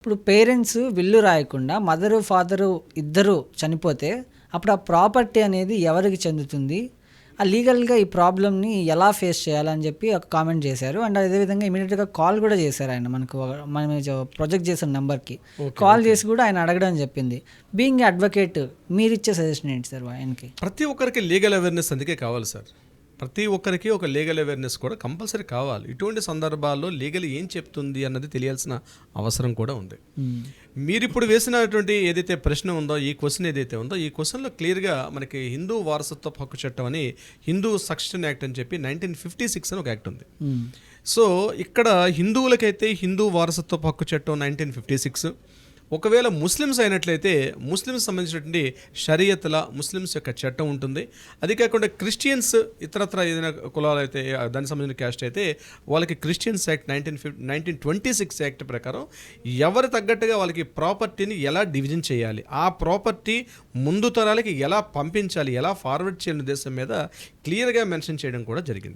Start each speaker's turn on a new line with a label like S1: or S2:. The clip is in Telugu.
S1: ఇప్పుడు పేరెంట్స్ విల్లు రాయకుండా మదరు, ఫాదరు ఇద్దరు చనిపోతే అప్పుడు ఆ ప్రాపర్టీ అనేది ఎవరికి చెందుతుంది? లీగల్‌గా ఈ ప్రాబ్లమ్‌ని ఎలా ఫేస్ చేయాలని చెప్పి ఒక కామెంట్ చేశారు. అండ్ అదేవిధంగా ఇమ్మీడియేట్‌గా కాల్ కూడా చేశారు ఆయన మనకు మనం ప్రొజెక్ట్ చేసిన నంబర్‌కి. కాల్ చేసి కూడా ఆయన అడగడం చెప్పింది. బీయింగ్ అడ్వకేట్ మీరిచ్చే సజెషన్ ఏంటి సార్ ఆయనకి?
S2: ప్రతి ఒక్కరికి లీగల్ అవేర్నెస్ అందుకే కావాలి సార్. ప్రతి ఒక్కరికి ఒక లీగల్ అవేర్నెస్ కూడా కంపల్సరీ కావాలి. ఇటువంటి సందర్భాల్లో లీగల్ ఏం చెప్తుంది అన్నది తెలియాల్సిన అవసరం కూడా ఉంది. మీరు ఇప్పుడు వేసినటువంటి ఏదైతే ప్రశ్న ఉందో, ఈ క్వశ్చన్ ఏదైతే ఉందో, ఈ క్వశ్చన్లో క్లియర్గా మనకి హిందూ వారసత్వ హక్కు చట్టం అని హిందూ సక్సెషన్ యాక్ట్ అని చెప్పి 1956 అని ఒక యాక్ట్ ఉంది. సో ఇక్కడ హిందువులకైతే హిందూ వారసత్వ హక్కు చట్టం 1956. ఒకవేళ ముస్లిమ్స్ అయినట్లయితే ముస్లిమ్స్ సంబంధించినటువంటి షరియత్ల ముస్లిమ్స్ యొక్క చట్టం ఉంటుంది. అది కాకుండా క్రిస్టియన్స్ ఇతరత్ర ఏదైనా కులాలు అయితే దానికి సంబంధించిన క్యాస్ట్ అయితే వాళ్ళకి క్రిస్టియన్స్ యాక్ట్ 1926 యాక్ట్ ప్రకారం ఎవరు తగ్గట్టుగా వాళ్ళకి ప్రాపర్టీని ఎలా డివిజన్ చేయాలి, ఆ ప్రాపర్టీ ముందు తరాలకి ఎలా పంపించాలి, ఎలా ఫార్వర్డ్ చేయాలనే ఉద్దేశం మీద క్లియర్గా మెన్షన్ చేయడం కూడా జరిగింది.